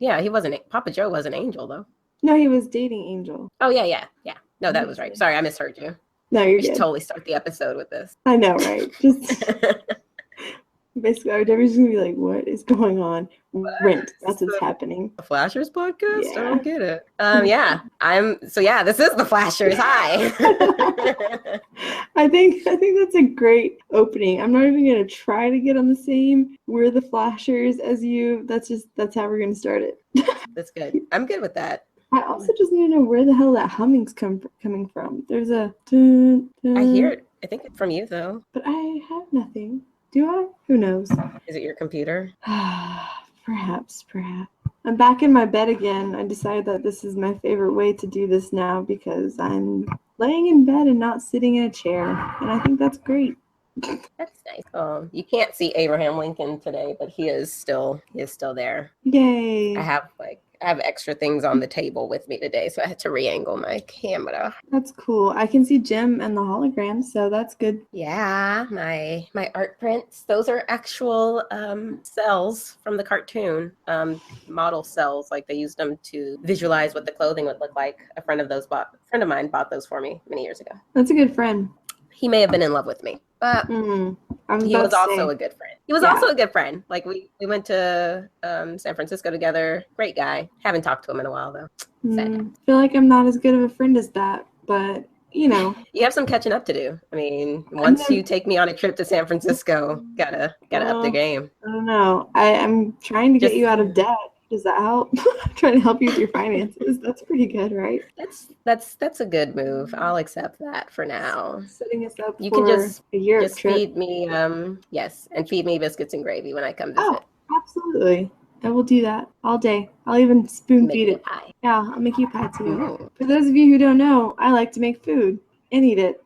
Yeah, he wasn't. Papa Joe wasn't Angel though. No, he was dating Angel. Oh yeah. No, that was right. Sorry, I misheard you. No, you're We should good. totally start the episode with this. I know, right? Just basically, everybody's gonna be like, "What is going on?" Rent. That's what's happening. The Flashers podcast? Yeah. I don't get it. This is the Flashers. Hi. I think that's a great opening. I'm not even gonna try to get on the same "We're the Flashers" as you. That's how we're gonna start it. That's good. I'm good with that. I also just need to know where the hell that humming's coming from. There's a dun, dun, I hear it. I think it's from you though. but I have nothing. Do I? Who knows? Is it your computer? Perhaps. I'm back in my bed again. I decided that this is my favorite way to do this now because I'm laying in bed and not sitting in a chair. And I think that's great. That's nice. You can't see Abraham Lincoln today, but he is still there. Yay. I have extra things on the table with me today, so I had to re-angle my camera. That's cool. I can see Jim and the hologram, so that's good. Yeah, my art prints. Those are actual cells from the cartoon, model cells. Like they used them to visualize what the clothing would look like. A friend of mine bought those for me many years ago. That's a good friend. He may have been in love with me, but he was also a good friend. He was also a good friend. Like we went to San Francisco together. Great guy. Haven't talked to him in a while though. Sad. I feel like I'm not as good of a friend as that, but you know. You have some catching up to do. I mean, once you take me on a trip to San Francisco, gotta up the game. I don't know. I'm trying to get you out of debt. Does that help? Trying to help you with your finances. That's pretty good, right? That's a good move. I'll accept that for now. Setting us up you for can just a Europe trip. Feed me and feed me biscuits and gravy when I come visit. Oh, absolutely. I will do that all day. I'll even spoon feed it. Pie. Yeah, I'll make you pie too. Ooh. For those of you who don't know, I like to make food and eat it.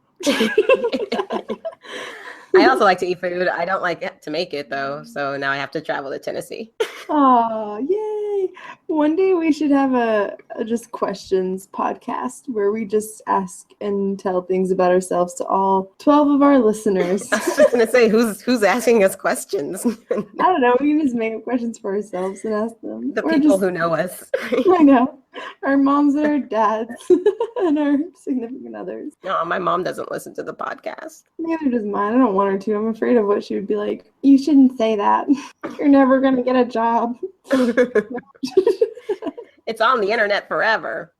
I also like to eat food. I don't like to make it though, so now I have to travel to Tennessee. Oh, yay! One day we should have a just questions podcast where we just ask and tell things about ourselves to all 12 of our listeners. I was just gonna say, who's asking us questions? I don't know. We can just make up questions for ourselves and ask them. The people who know us. I know. Our moms and our dads and our significant others. No, my mom doesn't listen to the podcast. Neither does mine. I don't want her to. I'm afraid of what she would be like. You shouldn't say that. You're never going to get a job. It's on the internet forever.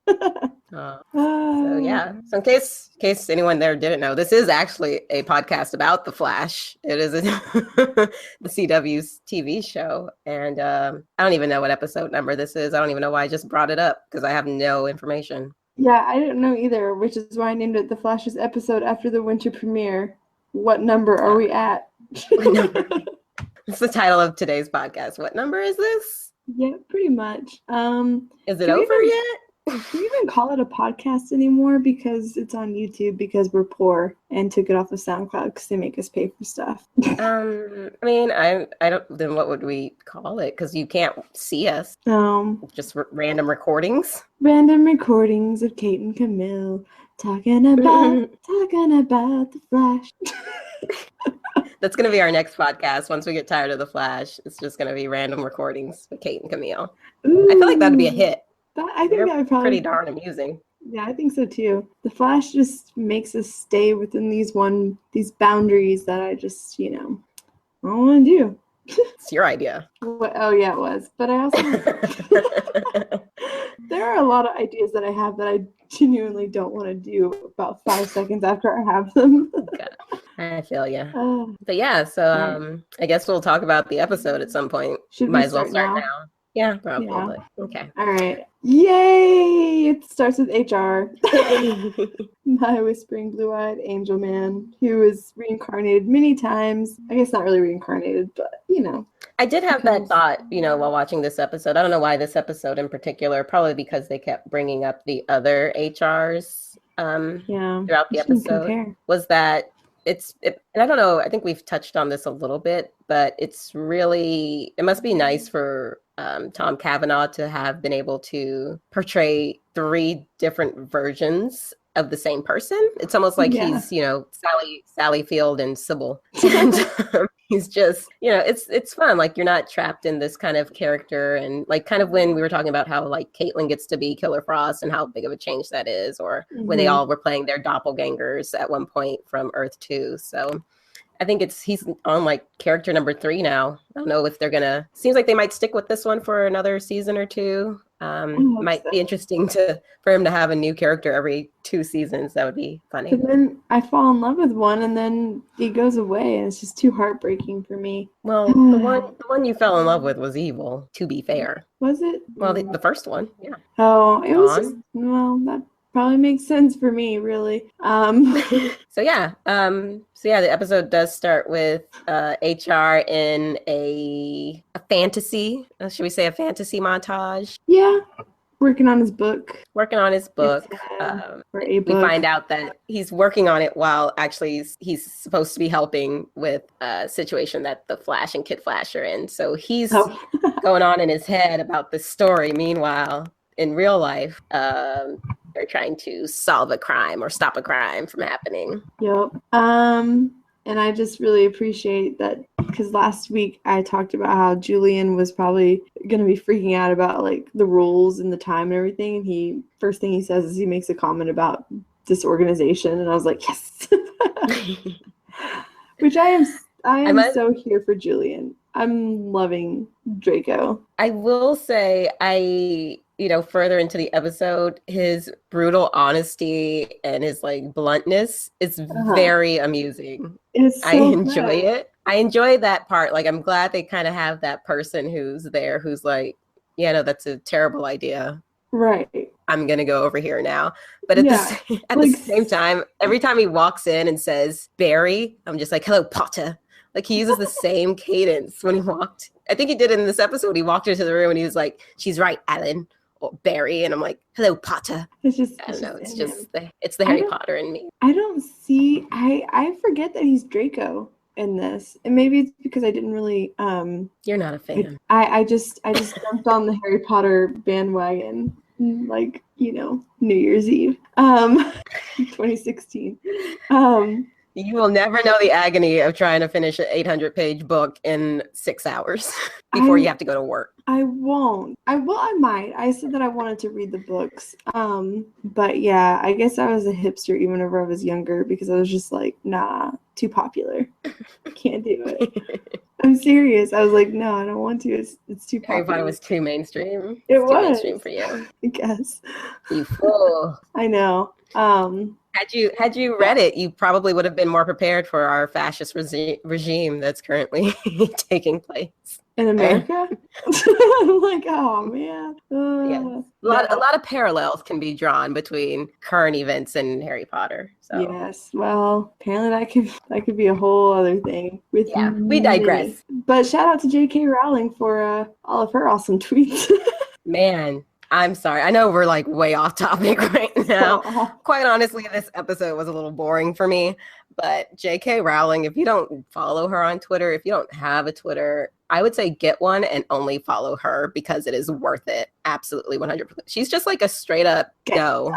So yeah. So in case anyone there didn't know, this is actually a podcast about The Flash. It is the CW's TV show. And I don't even know what episode number this is. I don't even know why I just brought it up because I have no information. Yeah, I don't know either, which is why I named it The Flash's episode after the winter premiere. What number are we at? It's the title of today's podcast. What number is this? Yeah, pretty much. Is it over yet? Do you even call it a podcast anymore because it's on YouTube because we're poor and took it off of SoundCloud because they make us pay for stuff? I mean, I don't. Then what would we call it? Because you can't see us. Just random recordings. Random recordings of Kate and Camille talking about the Flash. That's going to be our next podcast. Once we get tired of The Flash, it's just going to be random recordings with Kate and Camille. Ooh, I feel like that'd be a hit. I think that would probably pretty darn amusing. Yeah, I think so too. The Flash just makes us stay within these boundaries that I just, I don't want to do. It's your idea. Oh yeah, it was. But I also there are a lot of ideas that I have that I genuinely don't want to do about 5 seconds after I have them. Okay. I feel you. But yeah, so I guess we'll talk about the episode at some point. Might as well start now. Yeah, probably. Yeah. Okay. All right. Yay! It starts with HR. My whispering blue-eyed angel man who was reincarnated many times. I guess not really reincarnated, but I did have that thought, while watching this episode. I don't know why this episode in particular, probably because they kept bringing up the other HRs throughout the episode, was that and I don't know, I think we've touched on this a little bit, but it must be nice for Tom Cavanaugh to have been able to portray 3 different versions of the same person. It's almost like he's, Sally Field and Sybil. He's just, it's fun. Like, you're not trapped in this kind of character. And like, kind of when we were talking about how like Caitlin gets to be Killer Frost and how big of a change that is, or when they all were playing their doppelgangers at one point from Earth 2. So I think he's on like character number 3 now. I don't know if they're gonna. Seems like they might stick with this one for another season or 2. Might be interesting for him to have a new character every 2 seasons. That would be funny. But then I fall in love with one, and then he goes away, and it's just too heartbreaking for me. Well, the one you fell in love with was evil. To be fair, was it? Well, the first one, yeah. Oh, it was just, well, that probably makes sense for me, really. So yeah, the episode does start with HR in a fantasy. Should we say a fantasy montage? Yeah, working on his book. We find out that he's working on it while actually he's supposed to be helping with a situation that the Flash and Kid Flash are in. So he's going on in his head about this story. Meanwhile, in real life, they're trying to solve a crime or stop a crime from happening. Yep. And I just really appreciate that, because last week I talked about how Julian was probably going to be freaking out about like the rules and the time and everything. And first thing he says is he makes a comment about disorganization, and I was like, yes. Which I am so here for Julian. I'm loving Draco. I will say further into the episode, his brutal honesty and his like bluntness is very amusing. I enjoy it. I enjoy that part. Like, I'm glad they kind of have that person who's there who's like, yeah, no, that's a terrible idea. Right. I'm going to go over here now. But at the same time, every time he walks in and says, Barry, I'm just like, hello, Potter. Like, he uses the same cadence when he walked. I think he did it in this episode. He walked into the room and he was like, she's right, Alan. Or Barry, and I'm like, hello, Potter. It's just, I don't know. It's the Harry Potter in me. I forget that he's Draco in this, and maybe it's because I didn't really. You're not a fan. I just jumped on the Harry Potter bandwagon, like New Year's Eve, 2016. You will never know the agony of trying to finish an 800-page book in 6 hours before you have to go to work. I won't. I might. I said that I wanted to read the books. But yeah, I guess I was a hipster even whenever I was younger, because I was just like, nah, too popular. Can't do it. I'm serious. I was like, no, I don't want to. It's too popular. Harry Potter was too mainstream. It was. Too mainstream for you. I guess. You fool. I know. Had you read it, you probably would have been more prepared for our fascist regime that's currently taking place in America. I'm like, oh man. Yeah. A lot of parallels can be drawn between current events and Harry Potter. So. Yes. Well, apparently that could be a whole other thing. We digress. But shout out to J.K. Rowling for all of her awesome tweets. Man. I'm sorry. I know we're like way off topic right now. Quite honestly, this episode was a little boring for me. But J.K. Rowling, if you don't follow her on Twitter, if you don't have a Twitter, I would say get one and only follow her, because it is worth it. Absolutely 100%. She's just like a straight up go.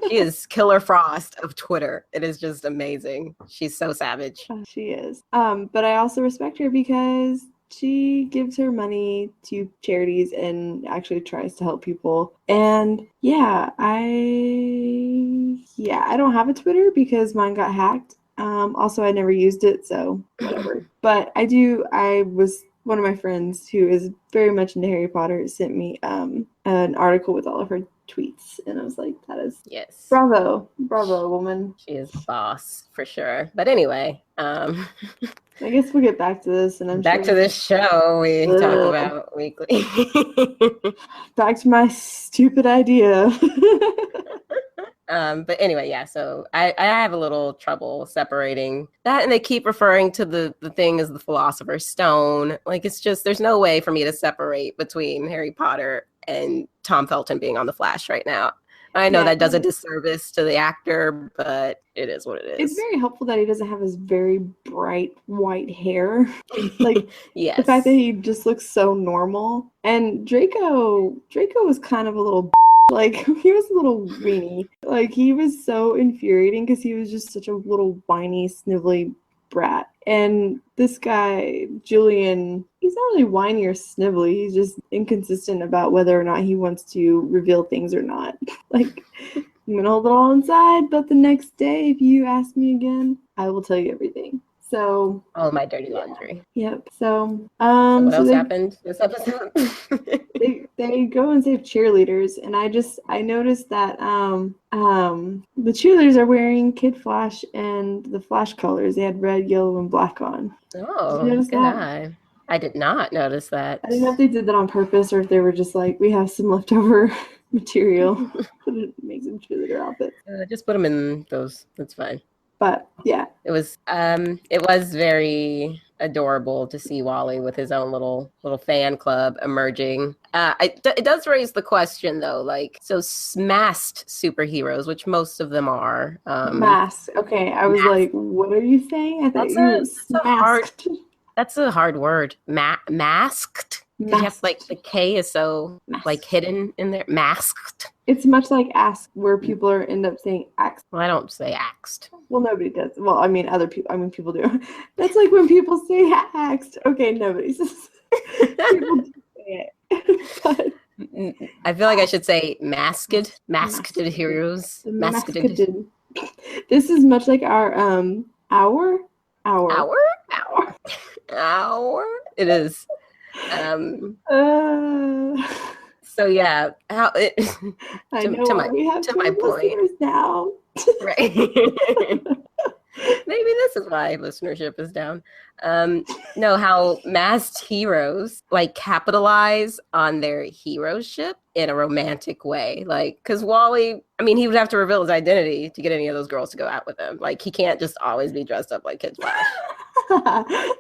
She is Killer Frost of Twitter. It is just amazing. She's so savage. She is. But I also respect her because she gives her money to charities and actually tries to help people. And I don't have a Twitter because mine got hacked. Also, I never used it, so whatever. But one of my friends who is very much into Harry Potter sent me an article with all of her tweets, and I was like, that is bravo woman. She is boss for sure. But anyway, I guess we'll get back to this, and I'm back to this show we talk about weekly. Back to my stupid idea. But anyway, yeah, so I have a little trouble separating that, and they keep referring to the thing as the Philosopher's Stone. Like, it's just, there's no way for me to separate between Harry Potter and Tom Felton being on The Flash right now. I know that does a disservice to the actor, but it is what it is. It's very helpful that he doesn't have his very bright white hair. Like, yes. The fact that he just looks so normal. And Draco was kind of a little like, he was a little weenie. Like, he was so infuriating because he was just such a little whiny, snivelly brat. And this guy, Julian, he's not really whiny or snivelly. He's just inconsistent about whether or not he wants to reveal things or not. Like, I'm going to hold it all inside, but the next day, if you ask me again, I will tell you everything. So all my dirty laundry. Yep. So what else happened this episode? they go and save cheerleaders, and I noticed that the cheerleaders are wearing Kid Flash and the Flash colors. They had red, yellow, and black on. Oh, good eye. I did not notice that. I didn't know if they did that on purpose or if they were just like, we have some leftover material. Make some cheerleader outfits. Just put them in those. That's fine. But yeah, it was very adorable to see Wally with his own little fan club emerging. It does raise the question though, like, so masked superheroes, which most of them are. Masked. Okay, I was like, what are you saying? I thought you were masked. That's a hard word. Masked. You have like the K is so like hidden in there. Masked. It's much like ask, where people end up saying axed. Well, I don't say axed. Well, nobody does. Well, I mean, people do. That's like when people say axed. Okay, nobody says. People do say it. But I feel like I should say masked heroes. Masked. This is much like our hour. It is. So yeah, how it to my point now. Right. Maybe this is why listenership is down. No, how masked heroes like capitalize on their heroship in a romantic way. Like, because Wally, I mean, he would have to reveal his identity to get any of those girls to go out with him. Like, he can't just always be dressed up like Kid Flash.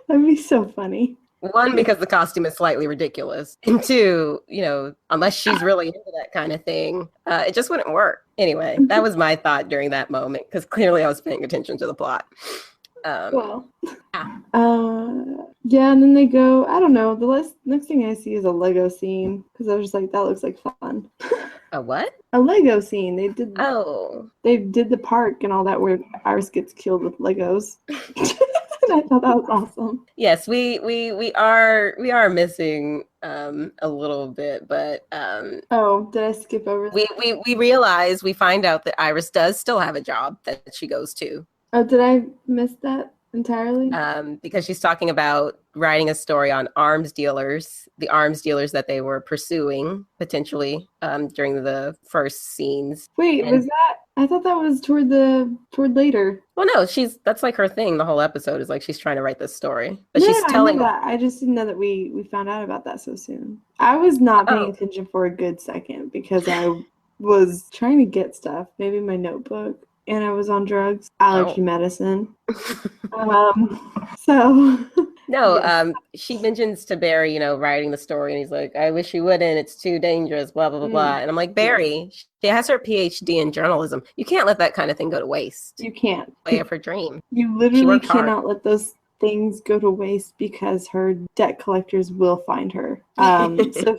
That'd be so funny. One, because the costume is slightly ridiculous. And two, unless she's really into that kind of thing, it just wouldn't work. Anyway, that was my thought during that moment, because clearly I was paying attention to the plot. Yeah, and then they go, I don't know, the next thing I see is a Lego scene, because I was just like, that looks like fun. A what? A Lego scene. They did the park and all that where Iris gets killed with Legos. I thought that was awesome. Yes, we are missing a little bit, but did I skip over that? We find out that Iris does still have a job that she goes to. Oh, did I miss that entirely? Because she's talking about writing a story on the arms dealers that they were pursuing potentially during the first scenes. Wait, was that? I thought that was toward later. Well, no, that's like her thing. The whole episode is like she's trying to write this story, but she's telling that. I just didn't know that we found out about that so soon. I was not paying attention for a good second because I was trying to get stuff, maybe my notebook, and I was on drugs, allergy medicine. So. No, yes. She mentions to Barry, writing the story, and he's like, I wish you wouldn't. It's too dangerous, blah, blah, blah, blah. And I'm like, Barry, she has her PhD in journalism. You can't let that kind of thing go to waste. You can't. Way of her dream. You literally cannot let those things go to waste because her debt collectors will find her. So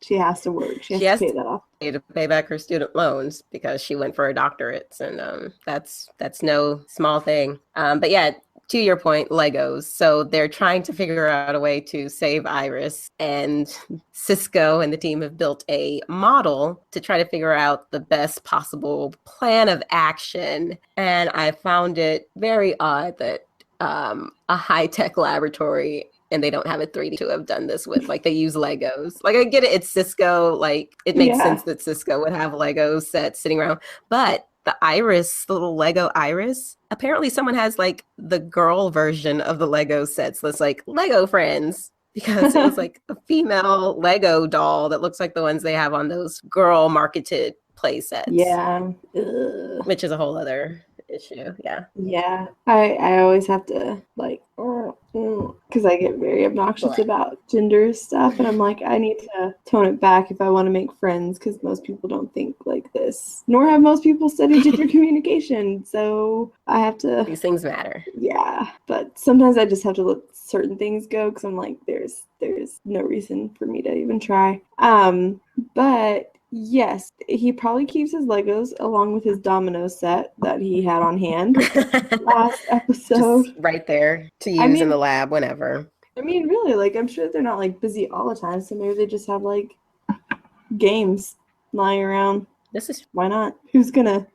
she has to work. She has to pay that off. To pay back her student loans because she went for her doctorates, and that's no small thing. But yeah, to your point, Legos. So they're trying to figure out a way to save Iris, and Cisco and the team have built a model to try to figure out the best possible plan of action. And I found it very odd that a high-tech laboratory and they don't have a 3D to have done this with. Like, they use Legos. Like, I get it. It's Cisco. Like, it makes sense that Cisco would have Lego sets sitting around. But the Iris, the little Lego Iris, apparently someone has, like, the girl version of the Lego sets that's, like, Lego Friends. Because it was, like, a female Lego doll that looks like the ones they have on those girl-marketed play sets. Yeah. Which is a whole other issue. Yeah. I always have to, like, because I get very obnoxious about gender stuff, and I'm like, I need to tone it back if I want to make friends, because most people don't think like this, nor have most people studied gender communication, so I have to. These things matter. Yeah, but sometimes I just have to let certain things go because I'm like, there's no reason for me to even try. But Yes, he probably keeps his Legos along with his domino set that he had on hand last episode. Just right there to use in the lab whenever. I mean, really, like, I'm sure they're not, like, busy all the time, so maybe they just have, like, games lying around. Why not? Who's gonna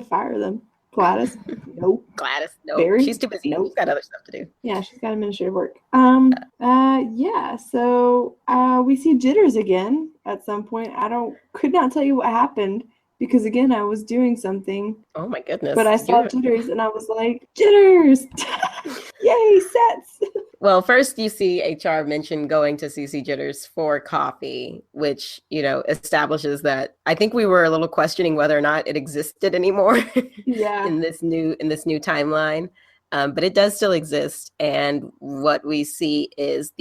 fire them? Gladys? Nope. Gladys? No. Barry? She's too busy. Nope. She's got other stuff to do. Yeah, she's got administrative work. Yeah, so we see Jitters again at some point. Could not tell you what happened because again I was doing something. Oh my goodness. But I saw Jitters and I was like, Jitters! Yay, sets! Well, first you see HR mention going to CC Jitters for coffee, which, establishes that I think we were a little questioning whether or not it existed anymore in this new timeline. But it does still exist. And what we see is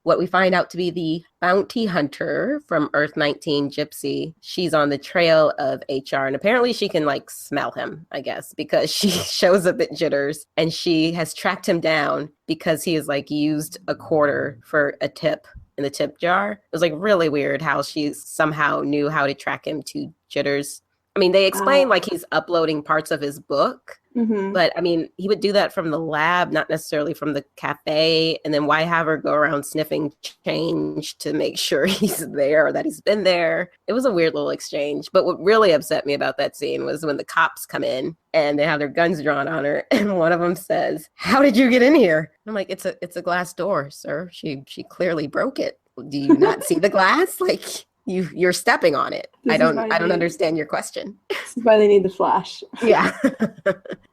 what we find out to be the bounty hunter from Earth 19, Gypsy. She's on the trail of HR, and apparently she can smell him, I guess, because she shows up at Jitters and she has tracked him down because he has used a quarter for a tip in the tip jar. It was really weird how she somehow knew how to track him to Jitters. I mean, they explain he's uploading parts of his book, but I mean, he would do that from the lab, not necessarily from the cafe. And then why have her go around sniffing change to make sure he's there or that he's been there? It was a weird little exchange. But what really upset me about that scene was when the cops come in and they have their guns drawn on her. And one of them says, "How did you get in here?" I'm like, it's a glass door, sir. She clearly broke it. Do you not see the glass? You're stepping on it. I don't understand your question. This is why they need the flash. Yeah.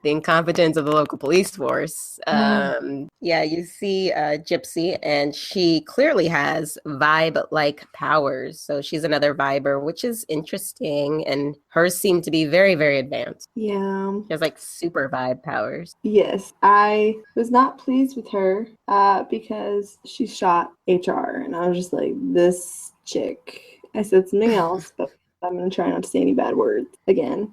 The incompetence of the local police force. You see Gypsy, and she clearly has vibe-like powers. So she's another viber, which is interesting. And hers seem to be very, very advanced. Yeah. She has super vibe powers. Yes. I was not pleased with her because she shot HR. And I was just like, this chick. I said something else, but I'm going to try not to say any bad words again.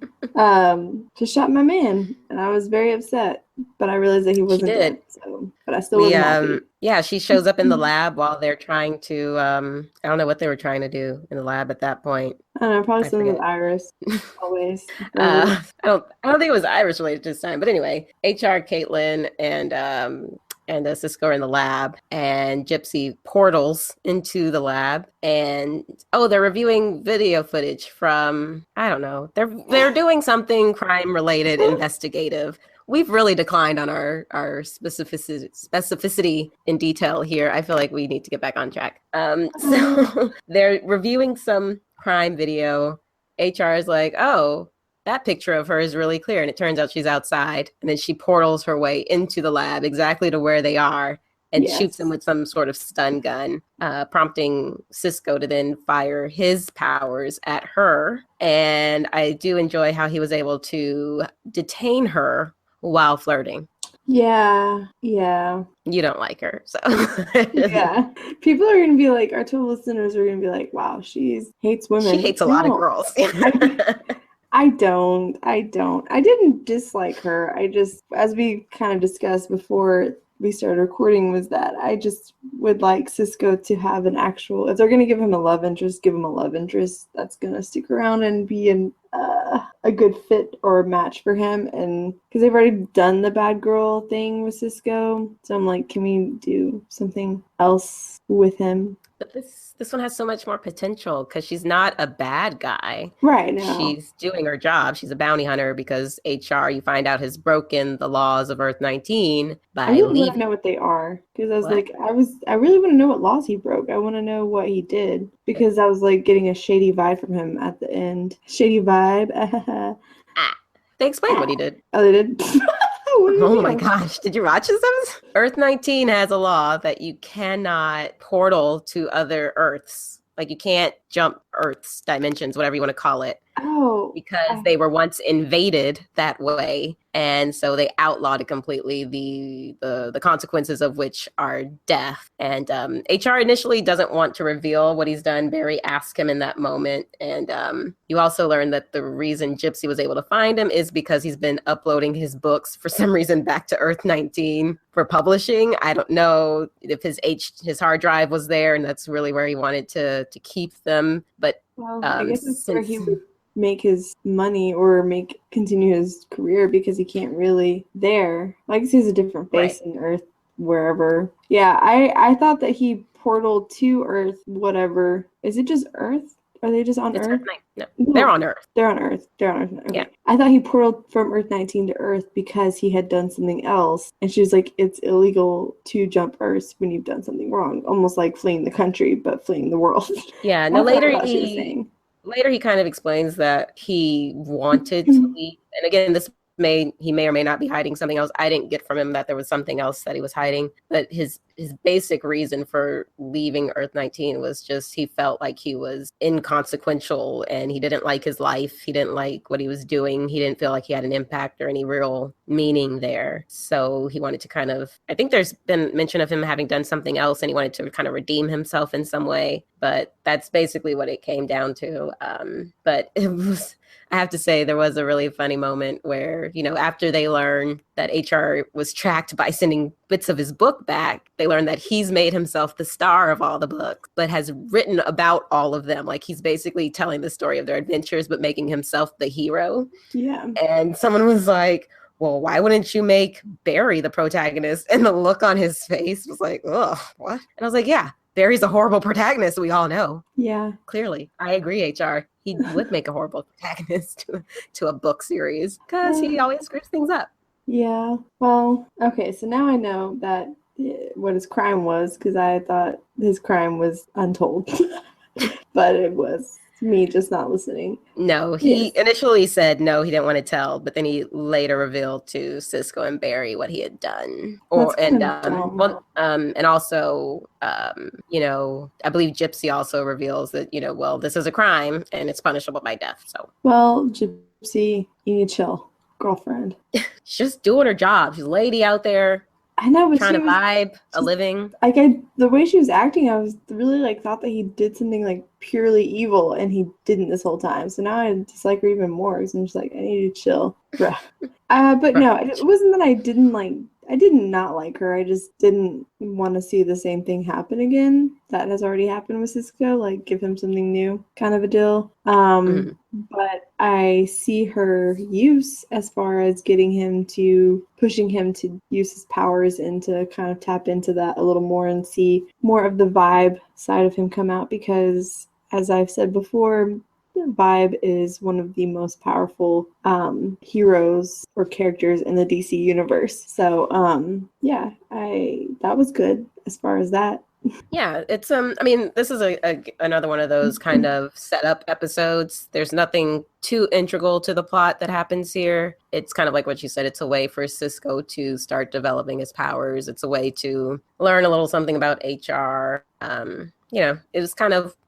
Just shot my man, and I was very upset, but I realized that he wasn't dead. So, but I still wasn't happy. Yeah, she shows up in the lab while they're trying to, I don't know what they were trying to do in the lab at that point. I don't know, probably something with Iris, always. I don't think it was Iris related this time, but anyway, HR, Caitlin, and Cisco are in the lab, and Gypsy portals into the lab, and they're reviewing video footage from, I don't know, they're doing something crime related, investigative. We've really declined on our specificity in detail here. I feel like we need to get back on track. So they're reviewing some crime video. HR is like, "Oh, that picture of her is really clear." And it turns out she's outside. And then she portals her way into the lab exactly to where they are and shoots them with some sort of stun gun, prompting Cisco to then fire his powers at her. And I do enjoy how he was able to detain her while flirting. Yeah. You don't like her, so. Yeah. People are going to be like, our two listeners are going to be like, wow, she hates women. She hates a lot of girls. I don't. I didn't dislike her. I just, as we kind of discussed before we started recording, was that I just would like Cisco to have an actual, if they're going to give him a love interest, give him a love interest that's going to stick around and be a good fit or match for him. And because they've already done the bad girl thing with Cisco. So I'm like, can we do something else with him? But this one has so much more potential because she's not a bad guy. Right. No. She's doing her job. She's a bounty hunter because HR, you find out, has broken the laws of Earth 19 by I really want to know what they are because I was I really want to know what laws he broke. I want to know what he did because I was getting a shady vibe from him at the end. Shady vibe. They explained what he did. Oh, they did? Oh my gosh. Did you watch this episode? Earth 19 has a law that you cannot portal to other Earths. You can't jump Earths, dimensions, whatever you want to call it. Oh. Because they were once invaded that way. And so they outlawed it completely, the consequences of which are death. And HR initially doesn't want to reveal what he's done. Barry asked him in that moment. And you also learn that the reason Gypsy was able to find him is because he's been uploading his books for some reason back to Earth 19 for publishing. I don't know if his hard drive was there and that's really where he wanted to keep them. But But I guess that's where he would make his money or continue his career, because he can't really there. I guess he has a different base in Earth, wherever. Yeah, I thought that he portaled to Earth, whatever. Is it just Earth? Are they just on Earth? No, they're on Earth. They're on Earth. They're on Earth. Okay. Yeah. I thought he portaled from Earth 19 to Earth because he had done something else. And she was like, it's illegal to jump Earth when you've done something wrong. Almost like fleeing the country, but fleeing the world. Yeah. No, later he kind of explains that he wanted to leave. And again, he may or may not be hiding something else. I didn't get from him that there was something else that he was hiding, but his basic reason for leaving Earth 19 was just he felt like he was inconsequential and he didn't like his life. He didn't like what he was doing. He didn't feel like he had an impact or any real meaning there. So he wanted to I think there's been mention of him having done something else and he wanted to kind of redeem himself in some way, but that's basically what it came down to. But it was, I have to say, there was a really funny moment where, after they learn that HR was tracked by sending bits of his book back, they learn that he's made himself the star of all the books, but has written about all of them. Like, he's basically telling the story of their adventures, but making himself the hero. Yeah. And someone was like, well, why wouldn't you make Barry the protagonist? And the look on his face was like, ugh, what? And I was like, yeah, Barry's a horrible protagonist. We all know. Yeah. Clearly. I agree, HR. He would make a horrible protagonist to a book series because he always screws things up. Yeah. Well, okay. So now I know that what his crime was, because I thought his crime was untold. But it was me just not listening. No, he initially said no, he didn't want to tell, but then he later revealed to Cisco and Barry what he had done. And also, I believe Gypsy also reveals that, well, this is a crime and it's punishable by death. So, well, Gypsy, you need to chill, girlfriend. She's just doing her job. She's a lady out there. I know, but trying to vibe a living. Like, the way she was acting, I was really thought that he did something purely evil, and he didn't this whole time. So now I dislike her even more. So I'm just like, I need to chill, bruh. But no, it wasn't that I did not like her. I just didn't want to see the same thing happen again. That has already happened with Cisco. Give him something new, kind of a deal. But I see her use as far as pushing him to use his powers and to kind of tap into that a little more and see more of the vibe side of him come out, because as I've said before, Vibe is one of the most powerful heroes or characters in the DC universe. So that was good as far as that. Yeah, it's this is another one of those kind of setup episodes. There's nothing too integral to the plot that happens here. It's kind of like what you said. It's a way for Cisco to start developing his powers. It's a way to learn a little something about HR.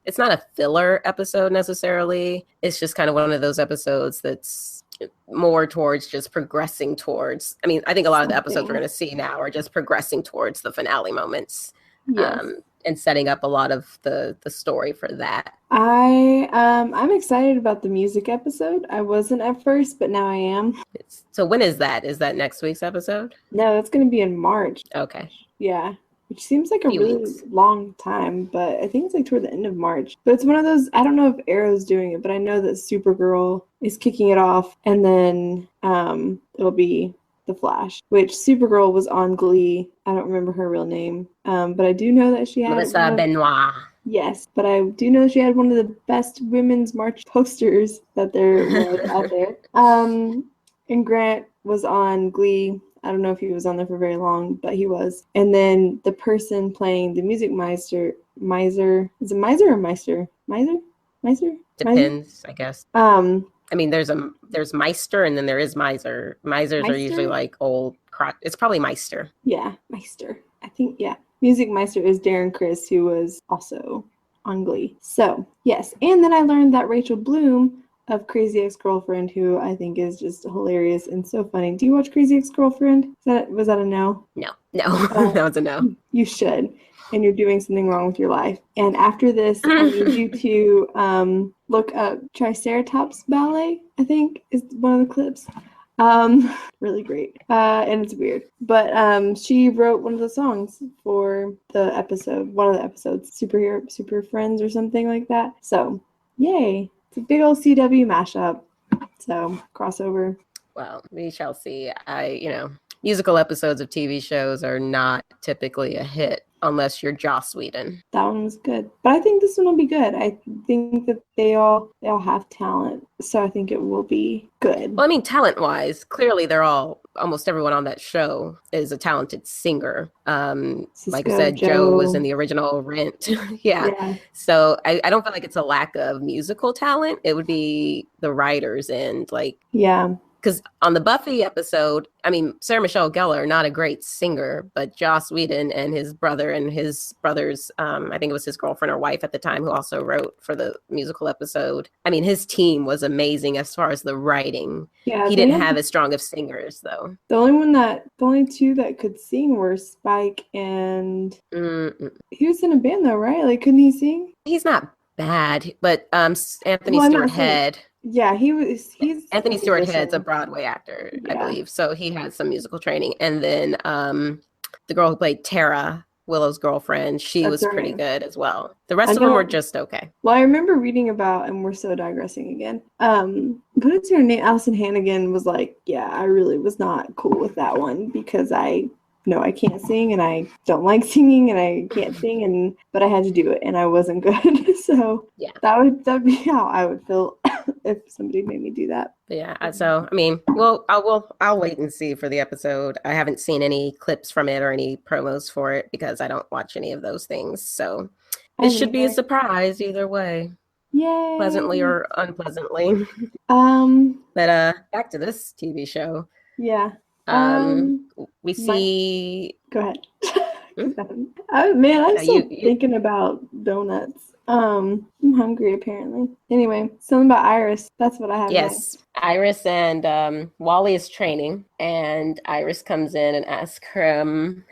It's not a filler episode necessarily. It's just kind of one of those episodes that's more towards just progressing towards. I think a lot of the episodes we're going to see now are just progressing towards the finale moments. Yes. And setting up a lot of the story for that. I'm excited about the music episode. I wasn't at first, but now I am. So when is that? Is that next week's episode? No, that's going to be in March. Okay. Yeah. Which seems like a really long time, but I think it's toward the end of March. But it's one of those, I don't know if Arrow's doing it, but I know that Supergirl is kicking it off, and then it'll be The Flash, which Supergirl was on Glee. I don't remember her real name, but I do know that she had Melissa Benoit. Yes, but I do know she had one of the best women's march posters that there was out there. And Grant was on Glee. I don't know if he was on there for very long, but he was. And then the person playing the music miser, is it Miser or Meister? Miser? Depends, I guess. There's Meister and then there is Miser. Misers are usually old. It's probably Meister. Yeah, Meister. I think, yeah. Music Meister is Darren Criss, who was also on Glee. So, yes. And then I learned that Rachel Bloom of Crazy Ex-Girlfriend, who I think is just hilarious and so funny. Do you watch Crazy Ex-Girlfriend? Was that a no? No. That was a no. You should. And you're doing something wrong with your life. And after this, I need you to look up Triceratops Ballet, I think, is one of the clips. Really great. And it's weird. But she wrote one of the songs for the episode, one of the episodes, Super Friends or something like that. So Yay. It's a big old CW mashup. So, crossover. Well, we shall see. Musical episodes of TV shows are not typically a hit unless you're Joss Whedon. That one was good. But I think this one will be good. I think that they all have talent. So I think it will be good. Well, I mean, talent-wise, clearly almost everyone on that show is a talented singer. Like I said, Joe was in the original Rent. Yeah. So I don't feel like it's a lack of musical talent. It would be the writers and yeah. Because on the Buffy episode, I mean, Sarah Michelle Gellar, not a great singer, but Joss Whedon and his brother and his brother's, I think it was his girlfriend or wife at the time, who also wrote for the musical episode. I mean, his team was amazing as far as the writing. Yeah, he didn't have as strong of singers, though. The only two that could sing were Spike and he was in a band though, right? Like, couldn't he sing? He's not bad, but Anthony Stewart Head. Yeah, he's Anthony Stewart Head's a Broadway actor, I believe. So he had some musical training. And then the girl who played Tara, Willow's girlfriend, she was pretty good as well. The rest of them were just okay. Well, I remember reading about, and we're so digressing again, what is her name? Allison Hannigan was like, yeah, I really was not cool with that one because I can't sing and I don't like singing and I can't sing, but I had to do it and I wasn't good. So yeah, that'd be how I would feel if somebody made me do that. But yeah, so I mean, well, I'll wait and see for the episode. I haven't seen any clips from it or any promos for it because I don't watch any of those things. So it should be a surprise either way. Yay. Pleasantly or unpleasantly. But back to this TV show. Yeah. We see. Go ahead. I'm still thinking about donuts. I'm hungry apparently. Anyway, something about Iris. That's what I have. Yes, Iris and Wally is training, and Iris comes in and asks him.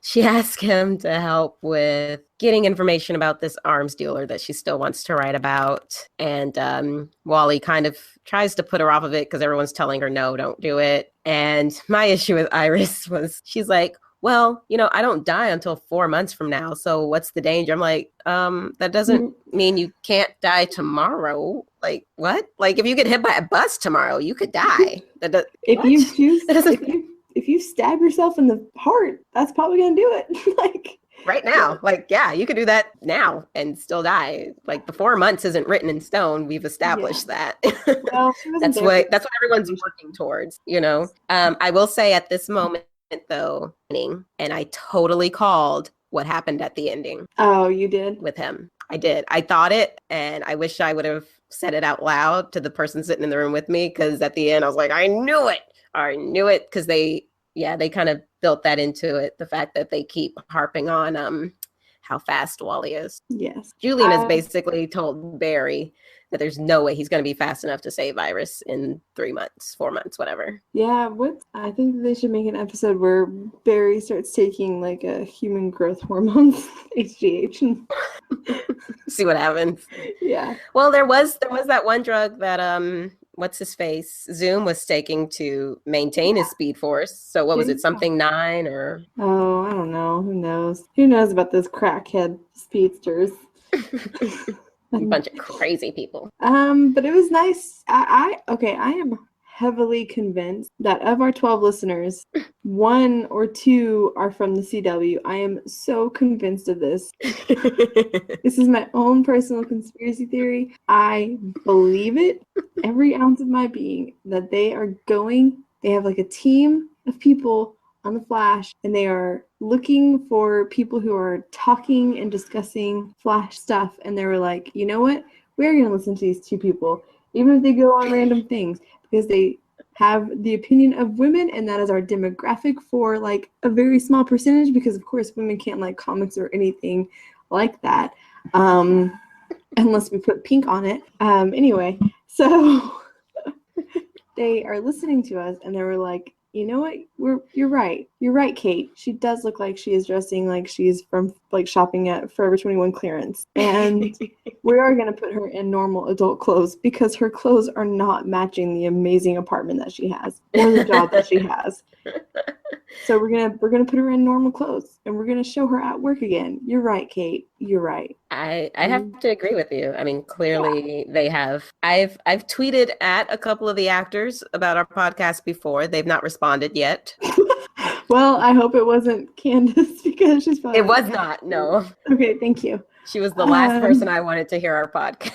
She asks him to help with getting information about this arms dealer that she still wants to write about. And Wally kind of tries to put her off of it because everyone's telling her, no, don't do it. And my issue with Iris was she's like, well, I don't die until 4 months from now. So what's the danger? I'm like, that doesn't mean you can't die tomorrow. Like, what? Like, if you get hit by a bus tomorrow, you could die. If you stab yourself in the heart, that's probably going to do it. Like, right now. Like, yeah, you could do that now and still die. Like, the 4 months isn't written in stone. We've established that. Well, that's what everyone's working towards, I will say at this moment, though, and I totally called what happened at the ending. Oh, you did? With him. I did. I thought it, and I wish I would have said it out loud to the person sitting in the room with me, because at the end I was like, I knew it, because they kind of built that into it, the fact that they keep harping on how fast Wally is. Yes. Julian has basically told Barry that there's no way he's going to be fast enough to save Iris in 3 months, 4 months, whatever. Yeah, I think they should make an episode where Barry starts taking like a human growth hormones, HGH. See what happens. Yeah. Well, there was that one drug that what's his face Zoom was taking to maintain his speed force. So what was it? Something 9 or? Oh, I don't know. Who knows? Who knows about those crackhead speedsters? A bunch of crazy people. But it was nice. I am heavily convinced that of our 12 listeners, 1 or 2 are from the CW. I am so convinced of this. This is my own personal conspiracy theory. I believe it, every ounce of my being, that they have like a team of people on the Flash, and they are looking for people who are talking and discussing Flash stuff, and they were like, you know what? We're going to listen to these 2 people, even if they go on random things, because they have the opinion of women, and that is our demographic for like a very small percentage, because of course women can't like comics or anything like that, unless we put pink on it. Anyway, so they are listening to us, and they were like, you know what? You're right. You're right, Kate. She does look like she is dressing like she's from like shopping at Forever 21 clearance. And we are going to put her in normal adult clothes because her clothes are not matching the amazing apartment that she has or the job that she has. So we're gonna put her in normal clothes and we're gonna show her at work again. You're right, Kate. You're right. I have to agree with you. I mean, clearly they have. I've tweeted at a couple of the actors about our podcast before. They've not responded yet. Well, I hope it wasn't Candace because she's probably. It was not. No. Okay, thank you. She was the last person I wanted to hear our podcast.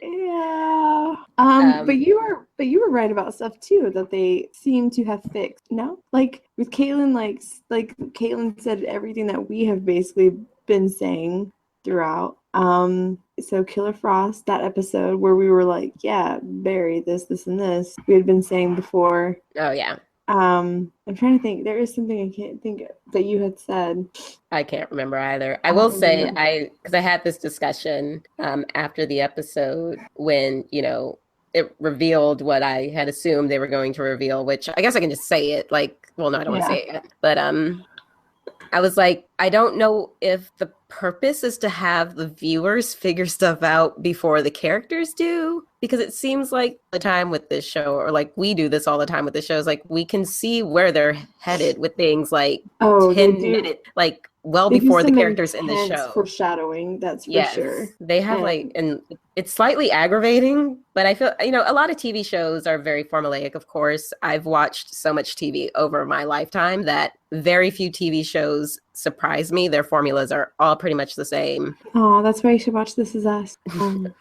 Yeah. But you were right about stuff too that they seem to have fixed. No, like with Caitlin, like Caitlin said everything that we have basically been saying throughout. So Killer Frost, that episode where we were like, yeah, Barry, this, and this, we had been saying before. Oh yeah. I'm trying to think. There is something I can't think of that you had said. I can't remember either. I will say because I had this discussion after the episode when, you know, it revealed what I had assumed they were going to reveal, which I guess I can just say it. Like, well, no, I don't want to say it yet. But I was like, I don't know if the purpose is to have the viewers figure stuff out before the characters do, because it seems like the time with this show, or like we do this all the time with the shows, like we can see where they're headed with things like 10-minute, like well before the characters in the show. Foreshadowing, that's for sure. They have and it's slightly aggravating, but I feel, you know, a lot of TV shows are very formulaic, of course. I've watched so much TV over my lifetime that very few TV shows surprise me. Their formulas are all pretty much the same. Oh, that's why you should watch This Is Us.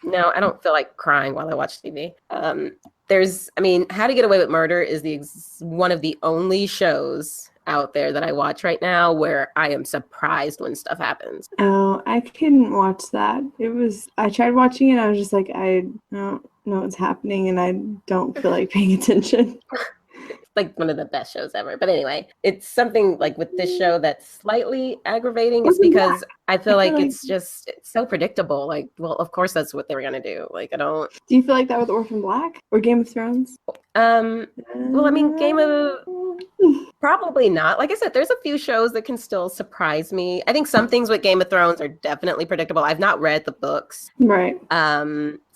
No, I don't feel like crying while I watch TV. How to Get Away with Murder is one of the only shows out there that I watch right now where I am surprised when stuff happens. Oh, I couldn't watch that. I tried watching it, I was just like, I don't know what's happening and I don't feel like paying attention. Like one of the best shows ever. But anyway, it's something like with this show that's slightly aggravating. It's because I feel like it's so predictable. Like, well, of course that's what they were gonna do. Like, I don't. Do you feel like that with Orphan Black or Game of Thrones? Well, I mean, probably not. Like I said, there's a few shows that can still surprise me. I think some things with Game of Thrones are definitely predictable. I've not read the books. Right.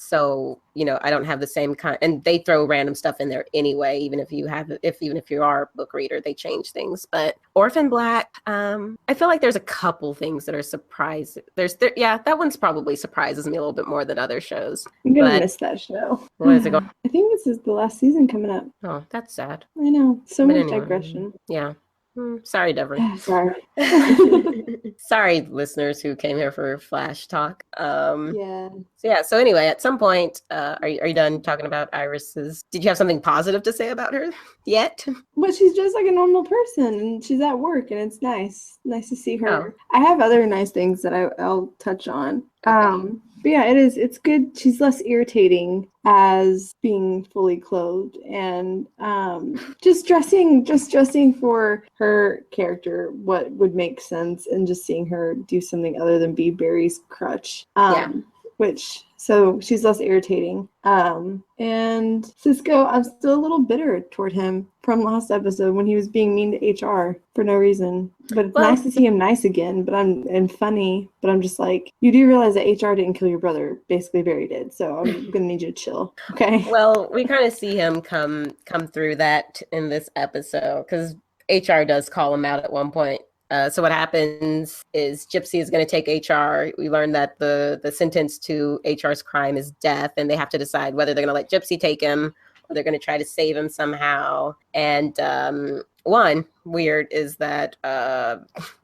So, you know, I don't have the same kind, and they throw random stuff in there anyway, even if you are a book reader, they change things. But Orphan Black, I feel like there's a couple things that are surprising. That one's probably surprises me a little bit more than other shows. I'm gonna miss that show. Where is it going? I think this is the last season coming up. Oh, that's sad. I know. So much digression. Yeah. Sorry, Devin. Sorry. Sorry, listeners who came here for Flash Talk. Yeah. So anyway, at some point, are you done talking about Iris's? Did you have something positive to say about her yet? Well, she's just like a normal person, and she's at work, and it's nice to see her. Oh. I have other nice things that I'll touch on. Okay. But yeah, it's good. She's less irritating as being fully clothed and just dressing for her character what would make sense, and just seeing her do something other than be Barry's crutch. So she's less irritating. And Cisco, I'm still a little bitter toward him from last episode when he was being mean to HR for no reason. But it's nice to see him nice again, and funny. But I'm just like, you do realize that HR didn't kill your brother. Basically, Barry did. So I'm gonna need you to chill. Okay. Well, we kind of see him come through that in this episode because HR does call him out at one point. So what happens is Gypsy is going to take HR. We learn that the sentence to HR's crime is death, and they have to decide whether they're going to let Gypsy take him or they're going to try to save him somehow. And one weird is that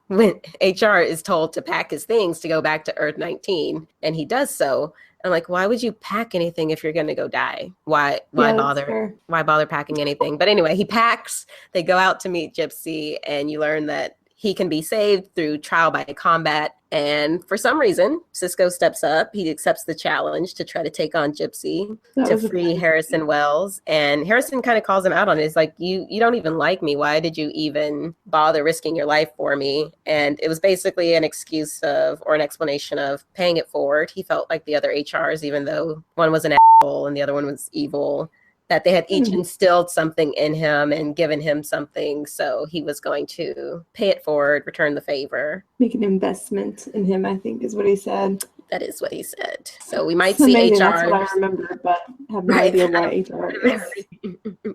when HR is told to pack his things to go back to Earth 19, and he does so. I'm like, why would you pack anything if you're going to go die? Why bother? Why bother packing anything? But anyway, he packs. They go out to meet Gypsy, and you learn that he can be saved through trial by combat. And for some reason, Cisco steps up. He accepts the challenge to try to take on Gypsy to free Harrison Wells. And Harrison kind of calls him out on it. It's like, you don't even like me. Why did you even bother risking your life for me? And it was basically an excuse or an explanation of paying it forward. He felt like the other HRs, even though one was an asshole and the other one was evil. that they had each instilled something in him and given him something. So he was going to pay it forward, return the favor. Make an investment in him, I think is what he said. That is what he said. So we might it's see amazing. HR. That's what I remember, but have no idea why HR is.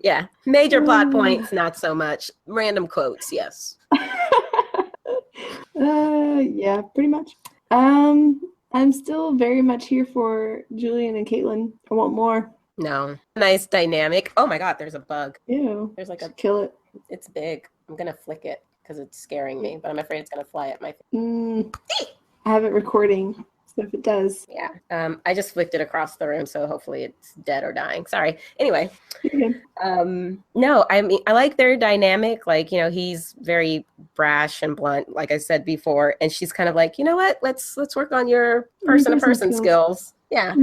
Yeah. Major plot points, not so much. Random quotes, yes. Yeah, pretty much. I'm still very much here for Julian and Caitlin. I want more. No. Nice dynamic. Oh my God, there's a bug. Ew. There's like a kill it. It's big. I'm gonna flick it because it's scaring me, but I'm afraid it's gonna fly at my face. I have it recording. So if it does. Yeah. I just flicked it across the room, so hopefully it's dead or dying. Sorry. Anyway. No, I mean, I like their dynamic. Like, you know, he's very brash and blunt, like I said before, and she's kind of like, you know what? Let's work on your person-to-person skills. Yeah.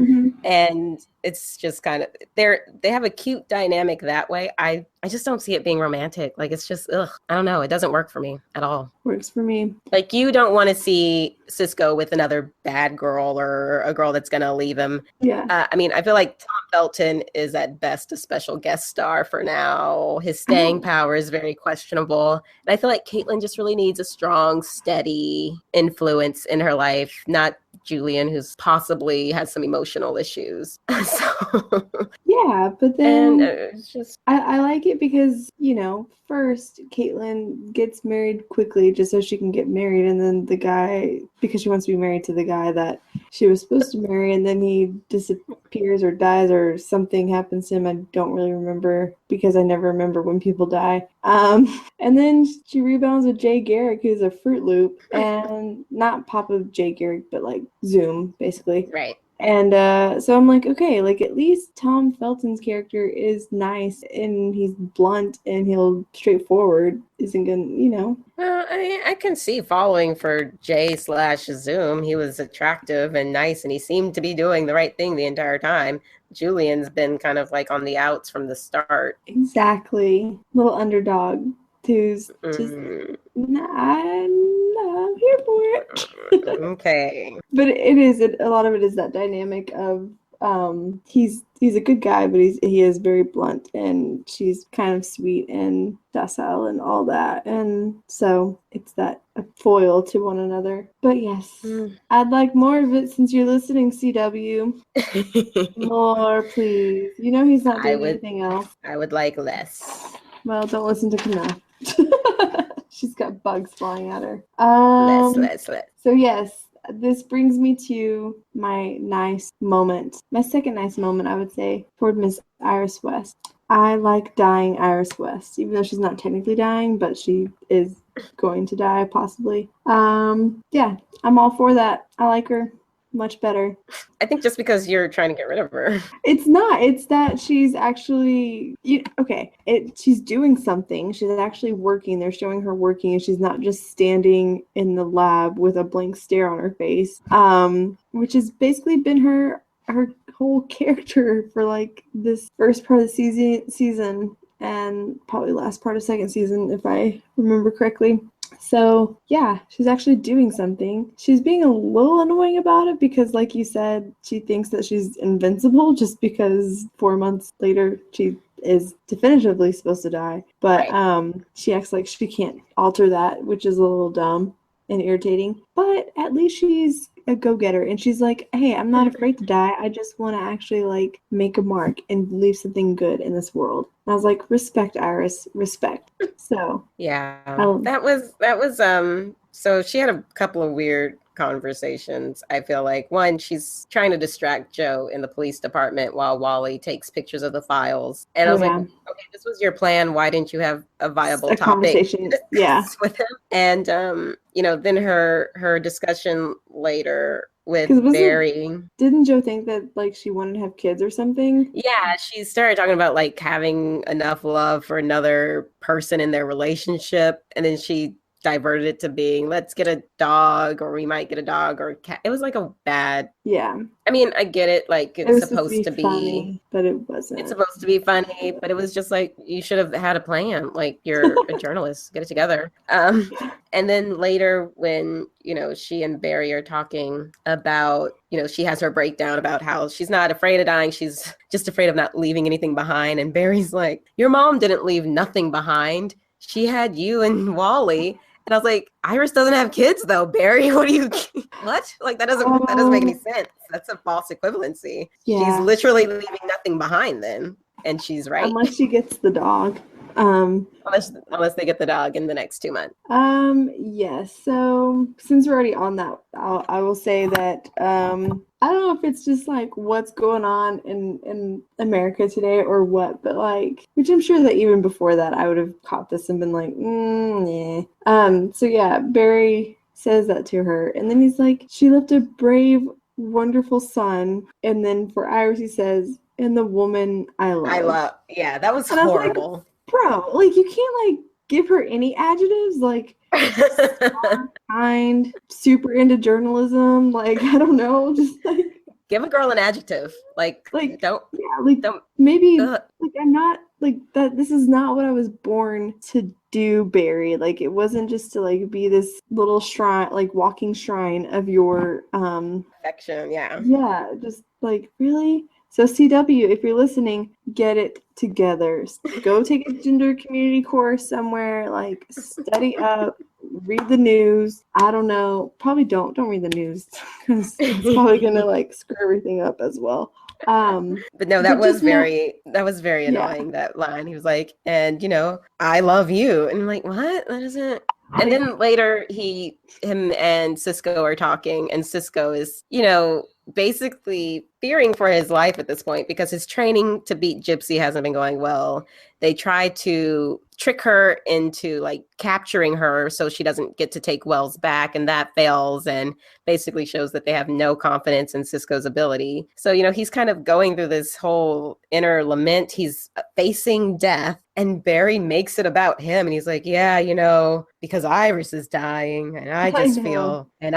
And it's just kind of they have a cute dynamic that way. I just don't see it being romantic. Like, it's just I don't know. It doesn't work for me at all. Works for me. Like, you don't want to see Cisco with another bad girl or a girl that's gonna leave him. Yeah. I mean, I feel like Tom Felton is at best a special guest star for now. His staying power is very questionable. And I feel like Caitlin just really needs a strong, steady influence in her life, not Julian, who's possibly has some emotional issues. Yeah, but then it's just I like it because, you know, first Caitlin gets married quickly just so she can get married, and then the guy, because she wants to be married to the guy that she was supposed to marry, and then he disappears or dies or something happens to him. I don't really remember because I never remember when people die. And then she rebounds with Jay Garrick, who's a Fruit Loop, and not Papa Jay Garrick, but like Zoom, basically. Right. And so I'm like, okay, like at least Tom Felton's character is nice and he's blunt and he'll straightforward. Isn't gonna, you know. I mean, I can see following for Jay/Zoom. He was attractive and nice, and he seemed to be doing the right thing the entire time. Julian's been kind of like on the outs from the start. Exactly. Little underdog who's just I'm here for it. Okay. But it is a lot of it is that dynamic of he's a good guy, but he is very blunt, and she's kind of sweet and docile and all that, and so it's that a foil to one another. But yes, I'd like more of it since you're listening, CW. More, please. You know he's not doing anything else. I would like less. Well, don't listen to Camille. She's got bugs flying at her. Less. So yes, this brings me to my nice moment. My second nice moment, I would say, toward Miss Iris West. I like dying Iris West, even though she's not technically dying, but she is going to die, possibly. Yeah, I'm all for that. I like her much better. I think just because you're trying to get rid of her. It's not. It's that she's actually she's doing something. She's actually working. They're showing her working, and she's not just standing in the lab with a blank stare on her face. Which has basically been her whole character for like this first part of the season and probably last part of second season, if I remember correctly. So, yeah, she's actually doing something. She's being a little annoying about it because, like you said, she thinks that she's invincible just because 4 months later she is definitively supposed to die. But she acts like she can't alter that, which is a little dumb and irritating. But at least she's a go-getter, and she's like, hey, I'm not afraid to die. I just want to actually like make a mark and leave something good in this world. And I was like, respect, Iris, respect. So yeah, that was so she had a couple of weird conversations. I feel like one, she's trying to distract Joe in the police department while Wally takes pictures of the files, and I was like, okay, this was your plan. Why didn't you have a viable conversation with him? And then her discussion later with Barry. Didn't Joe think that like she wanted to have kids or something? Yeah, she started talking about like having enough love for another person in their relationship, and then she diverted it to being, let's get a dog, or we might get a dog or a cat. It was like a bad. Yeah. I mean, I get it. Like, it's supposed to be funny, but it wasn't. It's supposed to be funny, but it was just like, you should have had a plan. Like, you're a journalist, get it together. And then later when, she and Barry are talking about, she has her breakdown about how she's not afraid of dying. She's just afraid of not leaving anything behind. And Barry's like, your mom didn't leave nothing behind. She had you and Wally. And I was like, Iris doesn't have kids though, Barry. What? Like, that doesn't make any sense. That's a false equivalency. Yeah. She's literally leaving nothing behind then. And she's right. Unless she gets the dog. Unless they get the dog in the next 2 months. Yes. So since we're already on that, I will say that I don't know if it's just like what's going on in America today or what, but like, which I'm sure that even before that I would have caught this and been like, yeah. So yeah, Barry says that to her, and then he's like, she left a brave, wonderful son, and then for Iris he says, and the woman I love. Yeah, that was horrible. Like, bro, like, you can't like give her any adjectives, like kind, super into journalism, like, I don't know, just like give a girl an adjective, like don't maybe like, I'm not like that. This is not what I was born to do, Barry. Like, it wasn't just to like be this little shrine, like walking shrine of your affection. Yeah, just like, really. So CW, if you're listening, get it together. Go take a gender community course somewhere, like study up, read the news. I don't know. Probably don't read the news because it's probably gonna like screw everything up as well. But no, that was very annoying, that line. He was like, and I love you. And I'm like, what? That isn't. And then later him and Cisco are talking, and Cisco is, basically fearing for his life at this point because his training to beat Gypsy hasn't been going well. They try to trick her into like capturing her so she doesn't get to take Wells back, and that fails and basically shows that they have no confidence in Cisco's ability. So, he's kind of going through this whole inner lament. He's facing death, and Barry makes it about him, and he's like, yeah, because Iris is dying, and I just feel, and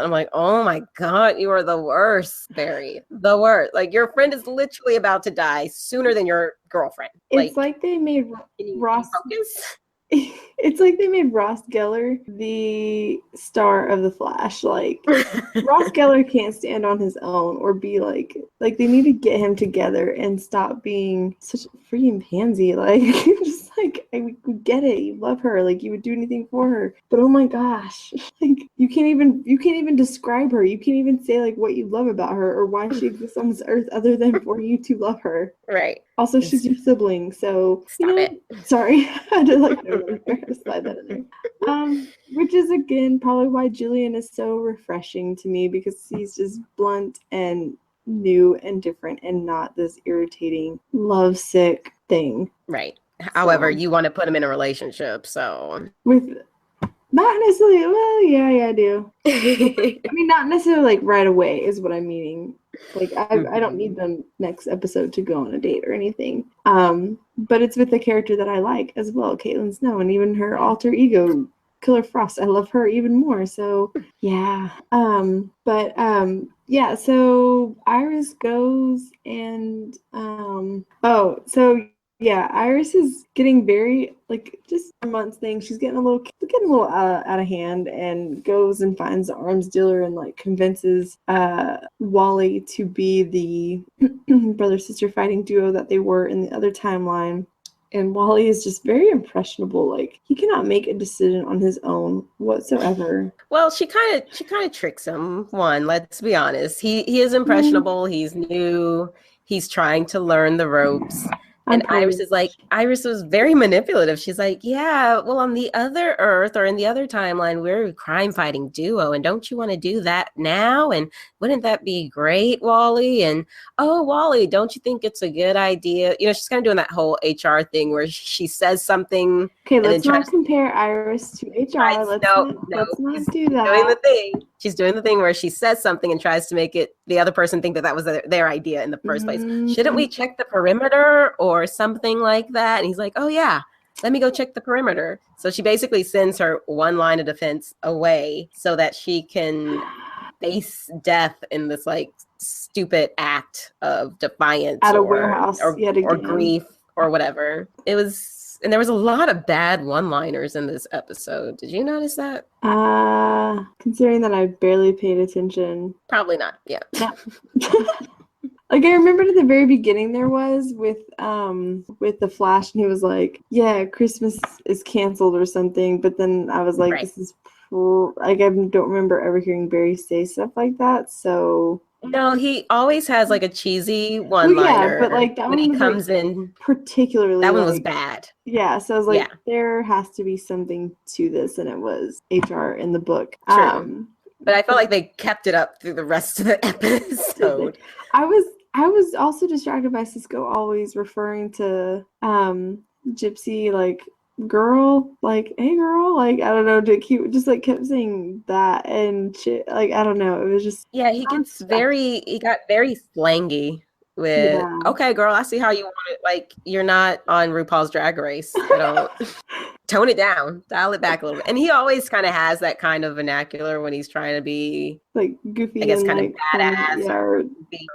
I'm like, oh my God, you are the worst, Barry, the worst. Like, your friend is literally about to die sooner than your girlfriend. It's like they made Ross focus. It's like they made Ross Geller the star of The Flash. Like, Ross Geller can't stand on his own or be like they need to get him together and stop being such a freaking pansy. Like, just like, I get it, you love her, like you would do anything for her, but oh my gosh, like you can't even describe her. You can't even say like what you love about her or why she exists on this earth other than for you to love her. Right. Also, she's your sibling, so stop it. Sorry, I did like to slide that in there. Which is again probably why Julian is so refreshing to me, because he's just blunt and new and different and not this irritating lovesick thing. Right. However, you want to put him in a relationship, so with not necessarily. Well, yeah, I do. I mean, not necessarily like right away is what I'm meaning. Like, I don't need them next episode to go on a date or anything. But it's with the character that I like as well, Caitlin Snow, and even her alter ego, Killer Frost. I love her even more. So yeah. Yeah. So Iris goes and yeah, Iris is getting very, like, just a month's thing. She's getting a little out of hand, and goes and finds the arms dealer and like convinces Wally to be the brother-sister fighting duo that they were in the other timeline. And Wally is just very impressionable. Like, he cannot make a decision on his own whatsoever. Well, she kind of tricks him. Let's be honest. He is impressionable. He's new. He's trying to learn the ropes. And Iris was very manipulative. She's like, yeah, well, on the other Earth or in the other timeline, we're a crime fighting duo. And don't you want to do that now? And wouldn't that be great, Wally? And, oh, Wally, don't you think it's a good idea? She's kind of doing that whole HR thing where she says something. Okay, let's not compare Iris to HR. Let's not do that. She's doing the thing where she says something and tries to make it the other person think that was their idea in the first place. Shouldn't we check the perimeter or something like that? And he's like, oh, yeah. let me go check the perimeter. So she basically sends her one line of defense away so that she can face death in this like stupid act of defiance at a warehouse or grief or whatever. It was, and there was a lot of bad one-liners in this episode. Did you notice that? Considering that I barely paid attention. Probably not. Yeah. Like I remembered at the very beginning there was with the Flash, and he was like, "Yeah, Christmas is canceled" or something. But then I was like, "This is like I don't remember ever hearing Barry say stuff like that." So no, he always has like a cheesy one-liner. Yeah, but like that when one he comes like, in, particularly that one was bad. Yeah, so I was like, there has to be something to this, and it was HR in the book. True. But I felt like they kept it up through the rest of the episode. I was also distracted by Cisco always referring to Gypsy like girl, like hey girl, like I don't know, just like kept saying that and shit. Like I don't know, it was just he got very slangy with okay girl, I see how you want it. Like you're not on RuPaul's Drag Race. I don't tone it down, dial it back a little bit. And he always kind of has that kind of vernacular when he's trying to be like goofy, I guess and kind like, of badass or be,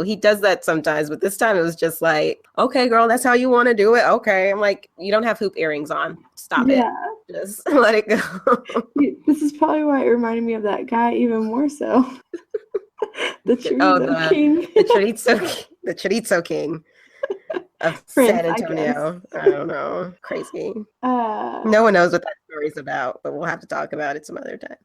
he does that sometimes, but this time it was just like, okay girl, that's how you want to do it. Okay. I'm like, you don't have hoop earrings on. Stop it. Just let it go. This is probably why it reminded me of that guy even more so. The chorizo king. the chorizo king of Prince, San Antonio. I don't know. Crazy. No one knows what that story's about, but we'll have to talk about it some other time.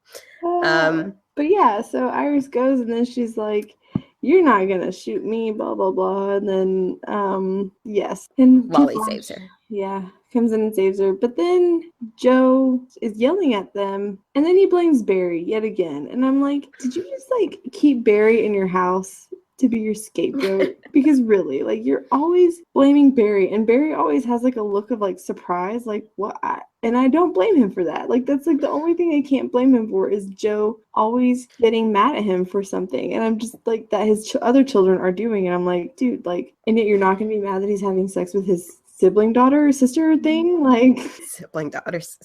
But yeah, so Iris goes, and then she's like, "You're not gonna shoot me," blah blah blah. And then yes, and Wally saves her. Yeah, comes in and saves her. But then Joe is yelling at them, and then he blames Barry yet again. And I'm like, did you just like keep Barry in your house to be your scapegoat? Because really, like you're always blaming Barry, and Barry always has like a look of like surprise, like what? And I don't blame him for that. Like that's like the only thing I can't blame him for is Joe always getting mad at him for something. And I'm just like that his other children are doing, and I'm like, dude, like, and yet you're not gonna be mad that he's having sex with his sibling daughter or sister thing, like sibling daughters.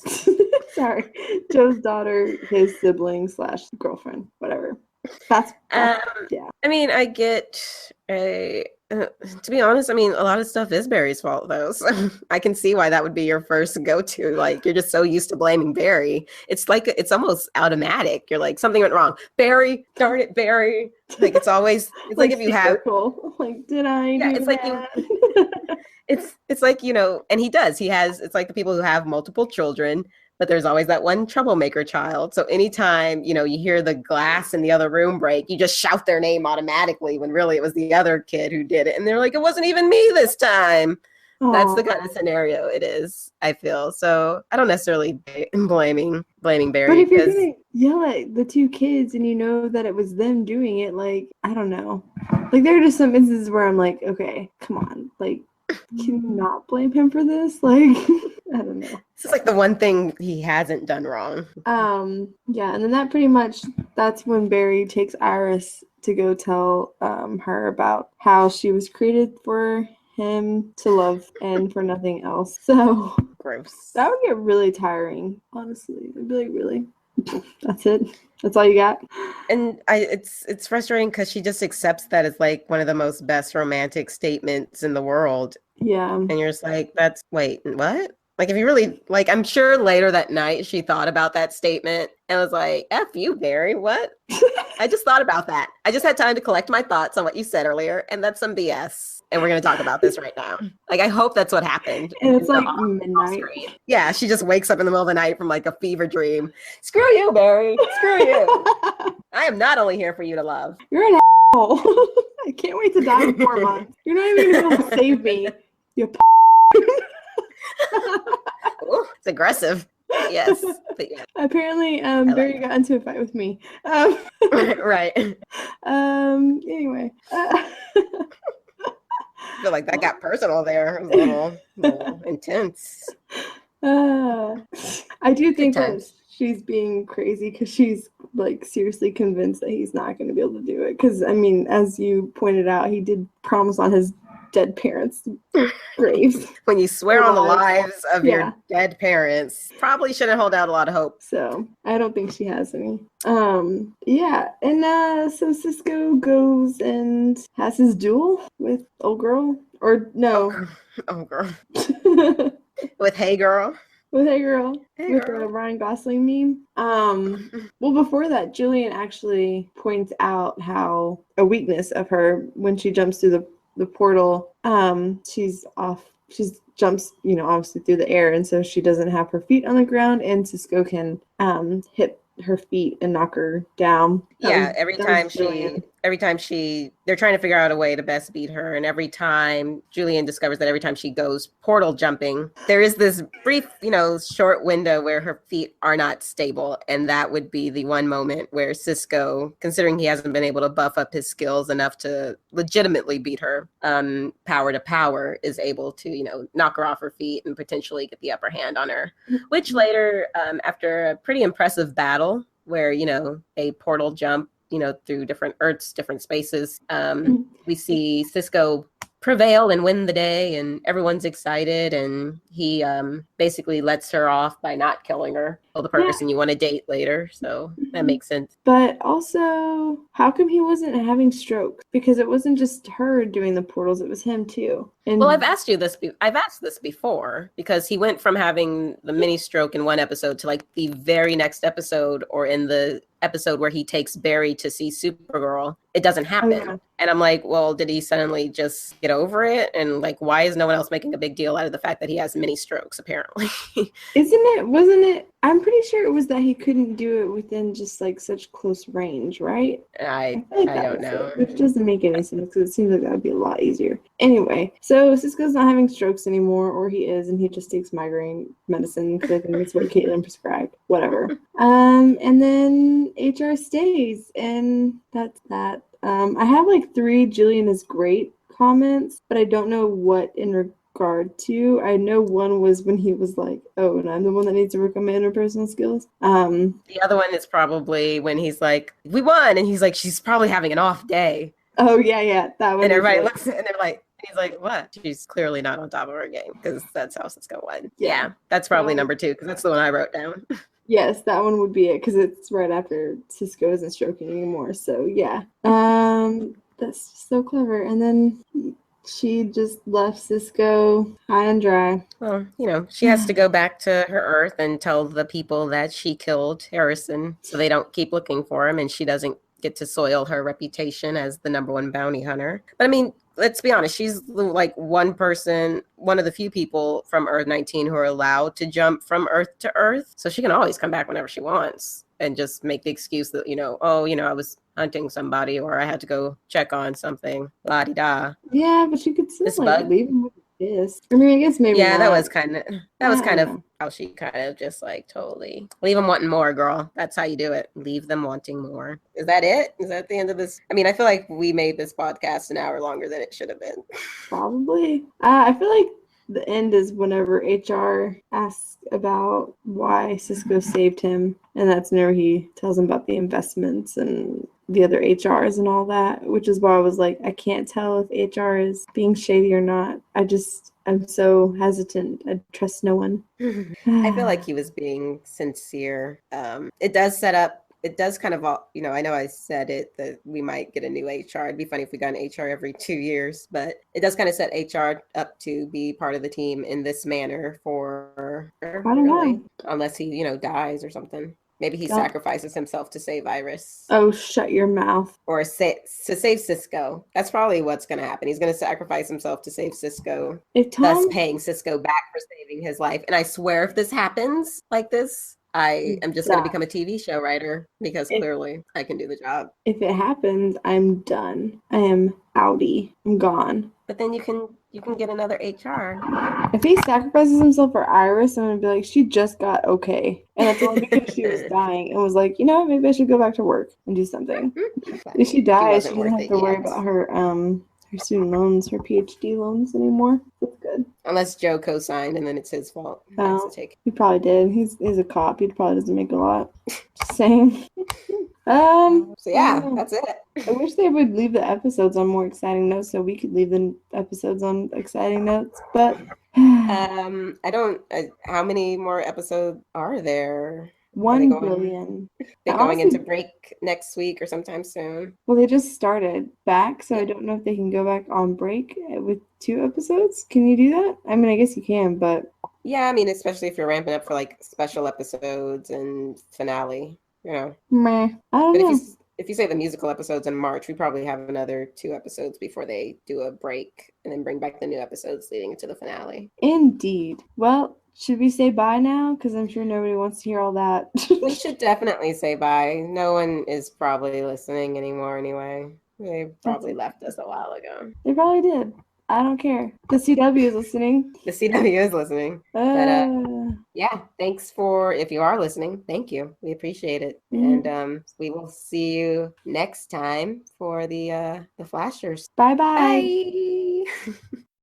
Sorry, Joe's daughter, his sibling / girlfriend, whatever. That's yeah. I mean, I get to be honest, I mean, a lot of stuff is Barry's fault, though. So I can see why that would be your first go-to. Like, you're just so used to blaming Barry. It's like, it's almost automatic. You're like, something went wrong. Barry, darn it, Barry. Like, it's always, it's like if you have. Like, did I do it's that? Like it's like, and he does. It's like the people who have multiple children, but there's always that one troublemaker child. So anytime, you hear the glass in the other room break, you just shout their name automatically when really it was the other kid who did it. And they're like, it wasn't even me this time. Aww. That's the kind of scenario it is, I feel. So I don't necessarily blaming Barry. But if you're going to yell at the two kids and you know that it was them doing it, like, I don't know. Like, there are just some instances where I'm like, okay, come on. Like, can you not blame him for this? Like, I don't know. This is like the one thing he hasn't done wrong. Yeah, and then that's when Barry takes Iris to go tell her about how she was created for him to love and for nothing else. So gross. That would get really tiring, honestly. I'd be like, really? That's it? That's all you got? And it's frustrating because she just accepts that as like one of the most best romantic statements in the world. Yeah. And you're just like, wait, what? Like, if you really, like, I'm sure later that night she thought about that statement and was like, F you, Barry, what? I just thought about that. I just had time to collect my thoughts on what you said earlier, and that's some BS. And we're going to talk about this right now. Like, I hope that's what happened. And it's like midnight. Yeah, she just wakes up in the middle of the night from like a fever dream. Screw you, Barry. Screw you. I am not only here for you to love. You're an asshole. I can't wait to die in 4 months. You're not even going to be able to save me. You Ooh, it's aggressive. Yes. But yeah. Apparently, Barry got into a fight with me. Right. Anyway. I feel like that got personal there. It was a little intense. I do think that she's being crazy because she's like seriously convinced that he's not going to be able to do it. Because, I mean, as you pointed out, he did promise on his dead parents' graves. When you swear on the lives of your dead parents, probably shouldn't hold out a lot of hope. So I don't think she has any. Yeah, and so Cisco goes and has his duel with old girl, or no, old girl. With Hey Girl. With Hey Girl. With the Ryan Gosling meme. Well, before that, Julian actually points out how a weakness of her when she jumps through the portal. She jumps, obviously through the air, and so she doesn't have her feet on the ground, and Cisco can hit her feet and knock her down. Every time they're trying to figure out a way to best beat her, and every time Julian discovers that every time she goes portal jumping, there is this brief, short window where her feet are not stable, and that would be the one moment where Cisco, considering he hasn't been able to buff up his skills enough to legitimately beat her power to power, is able to knock her off her feet and potentially get the upper hand on her, which later after a pretty impressive battle where a portal jump through different Earths, different spaces, we see Cisco prevail and win the day, and everyone's excited, and he basically lets her off by not killing her, the person you want to date later. So that makes sense. But also, how come he wasn't having strokes? Because it wasn't just her doing the portals, it was him too. And I've asked this before, because he went from having the mini stroke in one episode to like the very next episode, or in the episode where he takes Barry to see Supergirl, it doesn't happen. Oh, yeah. And I'm like, well, did he suddenly just get over it? And like, why is no one else making a big deal out of the fact that he has mini strokes, apparently? Wasn't it? I'm pretty sure it was that he couldn't do it within just like such close range, right? I don't know. Which doesn't make any sense, because it seems like that would be a lot easier. Anyway, so Cisco's not having strokes anymore, or he is, and he just takes migraine medicine, because I think that's what Caitlin prescribed. Whatever. And then HR stays, and that's that. I have like 3 Julian is great comments, but I don't know what in regard to. I know one was when he was like, oh, and I'm the one that needs to work on my interpersonal skills. The other one is probably when he's like, we won, and he's like, she's probably having an off day. Oh yeah, that one. And everybody looks, and they're like, he's like, what? She's clearly not on top of her game, because that's how Cisco won. Yeah, that's probably number 2, because that's the one I wrote down. Yes, that one would be it, because it's right after Cisco isn't stroking anymore. So yeah, that's so clever. And then she just left Cisco high and dry. Well, she has to go back to her Earth and tell the people that she killed Harrison, so they don't keep looking for him, and she doesn't get to soil her reputation as the #1 bounty hunter. But I mean, let's be honest, she's like one of the few people from Earth 19 who are allowed to jump from Earth to Earth. So she can always come back whenever she wants and just make the excuse that, I was hunting somebody, or I had to go check on something, la-di-da. Yeah, but she could still leave him with this. I mean, I guess maybe not. that was kind of how she kind of just like totally leave them wanting more, girl. That's how you do it. Leave them wanting more. Is that it? Is that the end of this? I mean, I feel like we made this podcast an hour longer than it should have been. Probably. I feel like the end is whenever HR asks about why Cisco saved him, and that's whenever he tells him about the investments and the other HRs and all that, which is why I was like, I can't tell if HR is being shady or not. I'm so hesitant. I trust no one. I feel like he was being sincere. It does kind of, I know I said it, that we might get a new HR. It'd be funny if we got an HR every 2 years, but it does kind of set HR up to be part of the team in this manner for, I don't know. Unless he, dies or something. Maybe he sacrifices himself to save Iris. Oh, shut your mouth. Or to save Cisco. That's probably what's going to happen. He's going to sacrifice himself to save Cisco, thus paying Cisco back for saving his life. And I swear if this happens like this, I am just going to become a TV show writer, because clearly I can do the job. If it happens, I'm done. I am outie. I'm gone. But then you can get another HR. If he sacrifices himself for Iris, I'm going to be like, she just got okay. And it's only because she was dying and was like, maybe I should go back to work and do something. If she dies, she doesn't have to worry about her student loans, her PhD loans anymore. That's good. Unless Joe co-signed and then it's his fault. He probably did. He's a cop. He probably doesn't make a lot. Just saying. So yeah, that's it. I wish they would leave the episodes on more exciting notes so we could leave the episodes on exciting notes, but I don't. How many more episodes are there? 1 billion. They're going into break next week or sometime soon. Well, they just started back, so I don't know if they can go back on break with 2 episodes. Can you do that? I mean, I guess you can, but yeah, I mean, especially if you're ramping up for like special episodes and finale, you know. Meh. I don't know. If you say the musical episodes in March, we probably have another 2 episodes before they do a break and then bring back the new episodes leading into the finale. Indeed. Well, should we say bye now? Because I'm sure nobody wants to hear all that. We should definitely say bye. No one is probably listening anymore anyway. They probably left us a while ago. They probably did. I don't care. The CW is listening. The CW is listening. But yeah, thanks if you are listening, thank you. We appreciate it. And we will see you next time for the Flashers. Bye-bye. Bye.